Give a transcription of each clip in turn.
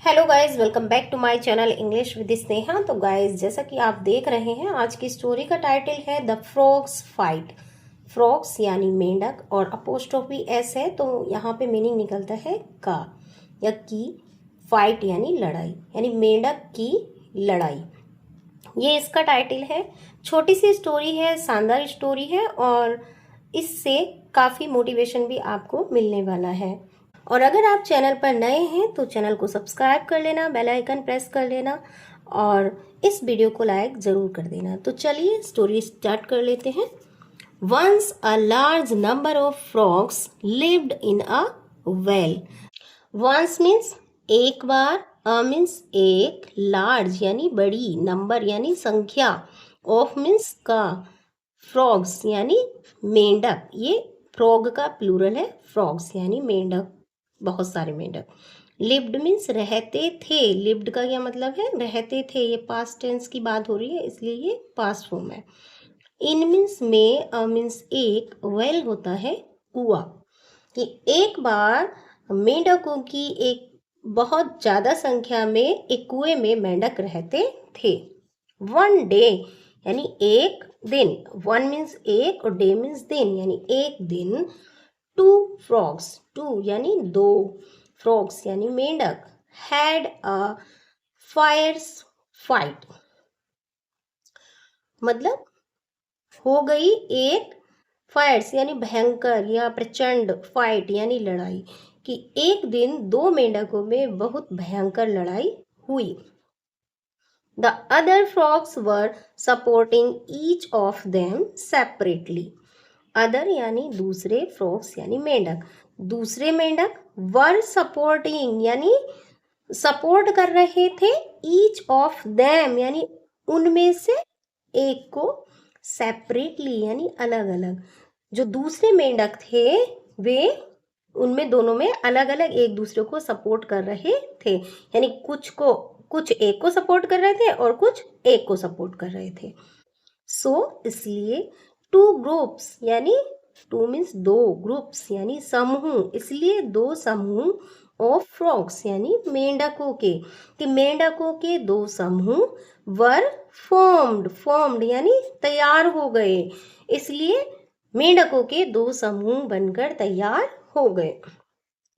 Hello guys, welcome back to my channel English with Sneha. तो guys, जैसा कि आप देख रहे हैं, आज की स्टोरी का टाइटल है द फ्रॉग्स फाइट। फ्रॉग्स यानी मेंढक और अपोस्ट्रोफी एस है, तो यहाँ पे मीनिंग निकलता है का या की। फाइट यानी लड़ाई, यानी मेंढक की लड़ाई, ये इसका टाइटल है। छोटी सी स्टोरी है, शानदार स्टोरी है और इससे काफ़ी मोटिवेशन भी आपको मिलने वाला है। और अगर आप चैनल पर नए हैं तो चैनल को सब्सक्राइब कर लेना, बेल आइकन प्रेस कर लेना और इस वीडियो को लाइक ज़रूर कर देना। तो चलिए स्टोरी स्टार्ट कर लेते हैं। Once a large number of frogs lived in a well. Once means एक बार, अ मीन्स एक, लार्ज यानी बड़ी, नंबर यानी संख्या, ऑफ मीन्स का, फ्रॉग्स यानी मेंढक। ये फ्रॉग का प्लूरल है, फ्रॉग्स यानी मेंढक, बहुत सारे मेंढक। लिव्ड मीन्स रहते थे। लिव्ड का क्या मतलब है? रहते थे। ये पास्ट टेंस की बात हो रही है, इसलिए ये पास्ट फॉर्म है। इन मीन्स में, अ मीन्स एक, वेल होता है कुआं। कि एक बार मेंढकों की एक बहुत ज़्यादा संख्या में एक कुएं में मेंढक रहते थे। वन डे यानी एक दिन, वन मीन्स एक और डे मीन्स दिन, यानी एक दिन। टू फ्रॉग्स, टू यानी दो, फ्रॉग्स यानी मेंढक, हैड अ फायर्स फाइट, मतलब हो गई एक फायर्स यानी भयंकर या प्रचंड, फाइट यानी लड़ाई, कि एक दिन दो मेंढकों में बहुत भयंकर लड़ाई हुई। The other frogs were supporting each of them separately. Other यानी दूसरे, फ्रॉग्स यानी मेंढक, दूसरे मेंढक, वर सपोर्टिंग यानी सपोर्ट कर रहे थे, ईच ऑफ देम यानी उनमें से एक को, सेपरेटली यानी अलग अलग। जो दूसरे मेंढक थे वे उनमें दोनों में अलग अलग एक दूसरे को सपोर्ट कर रहे थे, यानी कुछ एक को सपोर्ट कर रहे थे और कुछ एक को सपोर्ट कर रहे थे। इसलिए टू ग्रुप्स यानी टू मीन्स दो, ग्रुप्स यानी समूह, इसलिए दो समूह ऑफ फ्रॉग्स यानी मेंढकों के, कि मेंढकों के दो समूह वर फॉर्म्ड यानी तैयार हो गए, इसलिए मेंढकों के दो समूह बनकर तैयार हो गए।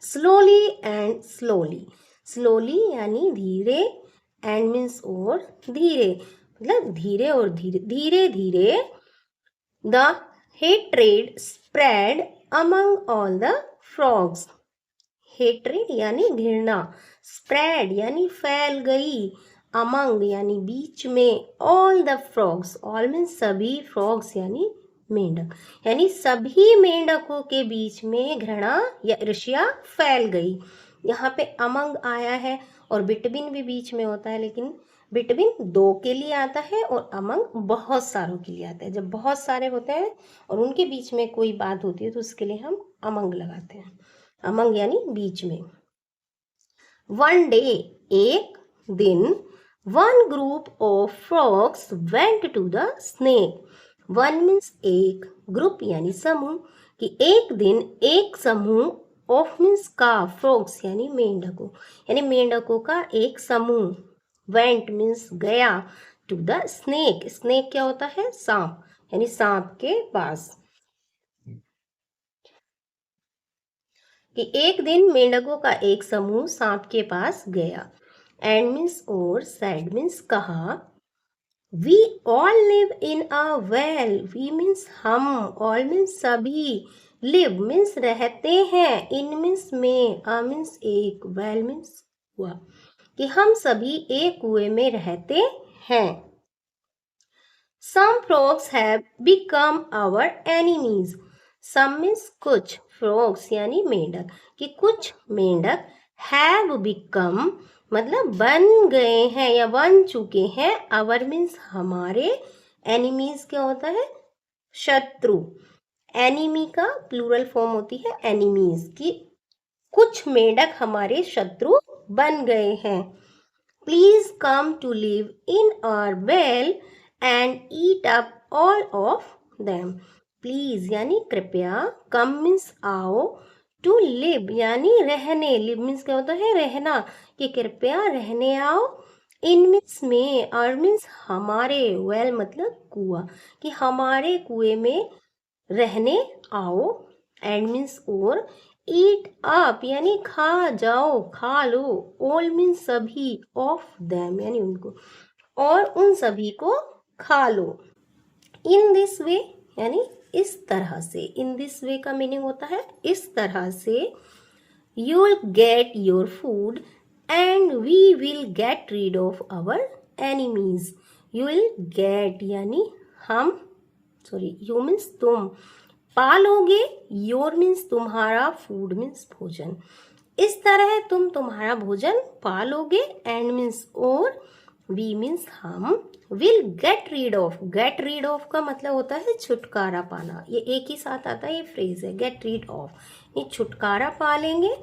स्लोली एंड स्लोली, स्लोली यानी धीरे, एंड मीन्स और, धीरे मतलब धीरे और धीरे, धीरे धीरे। The hatred spread among all the frogs, hatred यानी घृणा, स्प्रेड यानी फैल गई, अमंग यानी बीच में, all the frogs, all means सभी, फ्रॉग्स यानी मेंढक, यानी सभी मेंढकों के बीच में घृणा या ईर्ष्या फैल गई। यहाँ पे अमंग आया है और बिटवीन भी बीच में होता है, लेकिन बिटवीन दो के लिए आता है और अमंग बहुत सारों के लिए आता है। जब बहुत सारे होते हैं और उनके बीच में कोई बात होती है तो उसके लिए हम अमंग लगाते हैं। अमंग यानी बीच में। वन डे एक दिन, one group of frogs went to the snake. One means एक, ग्रुप यानी समूह, कि एक दिन एक समूह, ऑफ मीन्स का, फ्रॉग्स यानी मेंढकों, यानी मेंढकों का एक समूह, वेंट मीन्स गया, टू द स्नेक, स्नेक क्या होता है? सांप, यानी सांप के पास। कि एक दिन मेंढकों का एक समूह सांप के पास गया। एंड मीन्स और, सैड मीन्स कहा, we all live in a well, we means हम, ऑल मीन्स सभी, लिव मीन्स रहते हैं, इन मीन्स में, अ मीन्स एक, वेल मीन्स हुआ, कि हम सभी एक कुएं में रहते हैं। Some frogs have become our enemies. Some means कुछ, frogs यानी मेंढक, कि कुछ मेंढक have become मतलब बन गए हैं या बन चुके हैं, our means हमारे, enemies क्या होता है? शत्रु। enemy का प्लूरल फॉर्म होती है enemies, की कुछ मेंढक हमारे शत्रु बन गए हैं। Please come to live in our well and eat up all of them. Please यानी कृपया, come means आओ, टू लिव यानी रहने, लिव मीन्स क्या होता है रहना, कि कृपया रहने आओ, इन मीन्स में, और मीन्स हमारे, वेल मतलब कुआं, कि हमारे कुएं में रहने आओ, एंड मीन्स और, ईट अप यानी खा जाओ, खा लो, ऑल मीन्स सभी, ऑफ देम यानी उनको, और उन सभी को खा लो, इन दिस वे यानी इस तरह से, इन दिस वे का मीनिंग होता है इस तरह से, you will get your food and we will get rid of our enemies, you will get यानी हम, सॉरी यू मीन्स तुम, पालोगे, योर मीन्स तुम्हारा, फूड मीन्स भोजन, इस तरह तुम तुम्हारा भोजन पालोगे, एंड मीन्स और, वी मीन्स हम, will get rid of, get rid of का मतलब होता है छुटकारा पाना, ये एक ही साथ आता है, ये फ्रेज है गेट रीड ऑफ, ये छुटकारा पा लेंगे,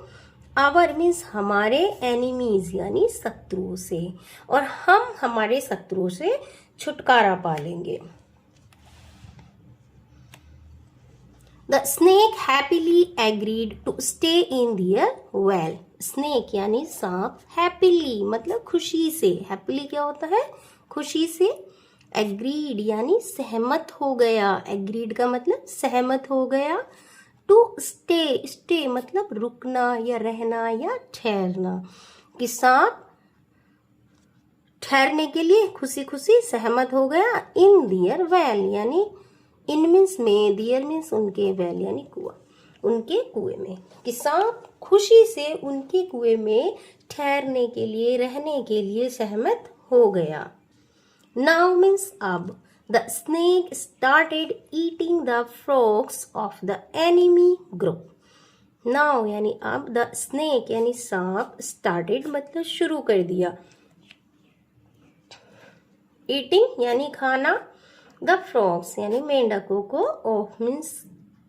आवर मीन्स हमारे, एनिमीज यानी शत्रुओं से, और हम हमारे शत्रुओं से छुटकारा पा लेंगे। The snake happily agreed to stay in their well. Snake यानी सांप, happily मतलब खुशी से, happily क्या होता है खुशी से, agreed यानी सहमत हो गया, agreed का मतलब सहमत हो गया, to stay, stay मतलब रुकना या रहना या ठहरना, कि सांप ठहरने के लिए खुशी खुशी सहमत हो गया, in their well यानी इन मीन्स में, दियर मीन्स उनके, वेल यानी कुआं, उनके कुएं में, कि सांप खुशी से उनके कुएं में ठहरने के लिए, रहने के लिए सहमत हो गया। नाउ मीन्स अब, the snake started eating the frogs of the enemy group, now यानी अब, द स्नेक यानी सांप, स्टार्टेड मतलब शुरू कर दिया, ईटिंग यानी खाना, द फ्रॉग्स यानी मेंढकों को, ऑफ मीन्स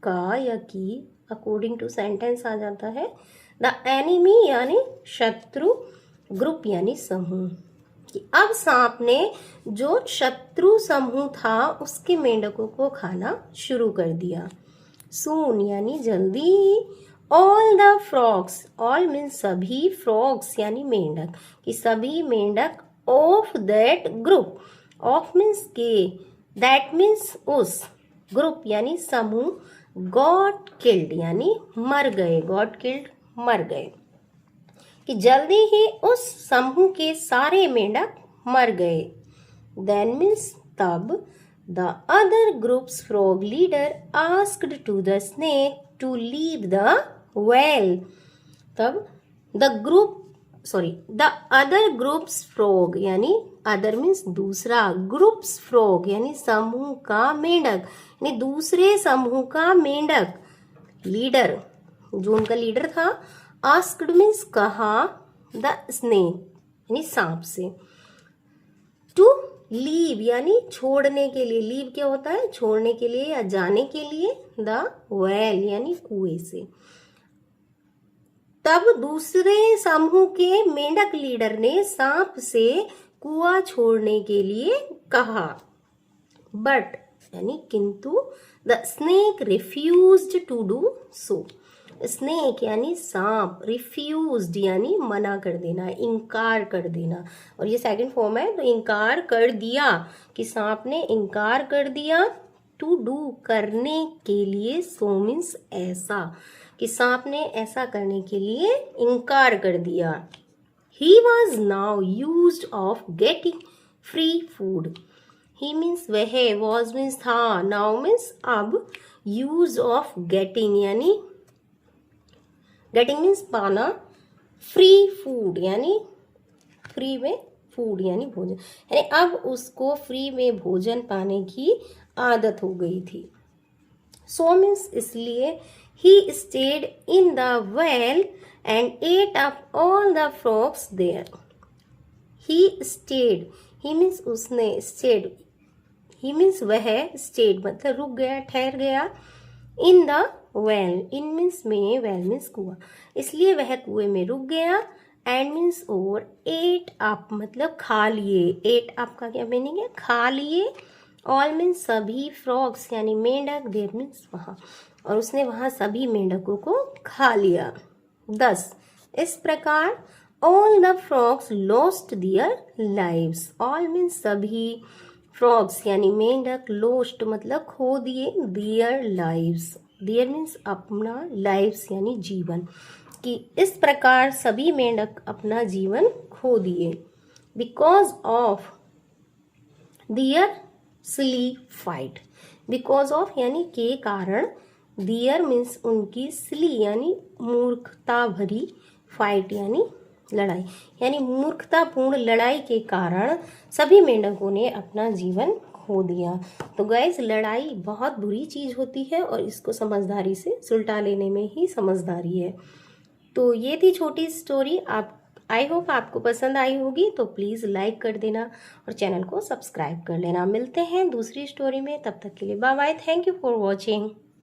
का या की, अकॉर्डिंग टू सेंटेंस आ जाता है, द एनिमी यानी शत्रु, ग्रुप यानी समूह, कि अब सांप ने जो शत्रु समूह था उसके मेंढकों को खाना शुरू कर दिया, सून यानी जल्दी ही, all the frogs, all means सभी, फ्रॉग्स यानी मेंढक, कि सभी मेंढक, of that group, of means के, दैट मीन्स उस, ग्रुप यानी समूह, गॉट किल्ड यानी मर गए, गॉट किल्ड मर गए, कि जल्दी ही उस समूह के सारे मेंढक मर गए, देन मीन्स तब, the other groups frog leader asked to the snake to leave the well, तब the group, sorry the other groups frog यानी अदर मीन्स दूसरा, ग्रुप्स फ्रॉग यानी समूह का मेंढक, यानी दूसरे समूह का मेंढक, लीडर जो उनका लीडर था, आस्क्ड मीन्स कहा, द स्नेक यानी सांप से, टू लीव यानी छोड़ने के लिए, लीव क्या होता है छोड़ने के लिए या जाने के लिए, द वेल यानी कुएं से, तब दूसरे समूह के मेंढक लीडर ने सांप से कुआं छोड़ने के लिए कहा, बट यानी किंतु, the snake refused to do so, snake यानी सांप, रिफ्यूज्ड यानी मना कर देना, इनकार कर देना, और ये सेकंड फॉर्म है, तो इनकार कर दिया, कि सांप ने इनकार कर दिया, टू डू करने के लिए, सो मीन्स ऐसा, कि सांप ने ऐसा करने के लिए इनकार कर दिया, he was now used of getting free food, he means वह, was means था, now means अब, use of getting यानी getting means पाना, free food यानी फ्री में फूड यानी भोजन, यानी अब उसको फ्री में भोजन पाने की आदत हो गई थी, so means इसलिए, he stayed in the well and ate up all the frogs there, he stayed, he means उसने, stayed he means वह, stayed मतलब रुक गया, ठहर गया, in the well, in means में, well means कुआं, इसलिए वह कुएं में रुक गया, and means और, ate up मतलब खा लिए, ate up का क्या मीनिंग है खा लिए, all means सभी, frogs यानी मेंढक, there means वहाँ, और उसने वहाँ सभी मेंढकों को खा लिया। 10 इस प्रकार all the frogs lost their lives. All means सभी, फ्रॉग्स यानी मेंढक, लोस्ट मतलब खो दिए, दियर लाइव्स, दियर मीन्स अपना, लाइव्स यानी जीवन, कि इस प्रकार सभी मेंढक अपना जीवन खो दिए। Because of their silly fight, because of यानी के कारण, दियर मीन्स उनकी, सिली यानी मूर्खता भरी, फाइट यानी लड़ाई, यानी मूर्खतापूर्ण लड़ाई के कारण सभी मेंढकों ने अपना जीवन खो दिया। तो गाइस, लड़ाई बहुत बुरी चीज होती है और इसको समझदारी से सुलटा लेने में ही समझदारी है। तो ये थी छोटी स्टोरी। आप, आई होप आपको पसंद आई होगी, तो प्लीज़ लाइक कर देना और चैनल को सब्सक्राइब कर लेना। मिलते हैं दूसरी स्टोरी में, तब तक के लिए bye bye. Thank you for watching.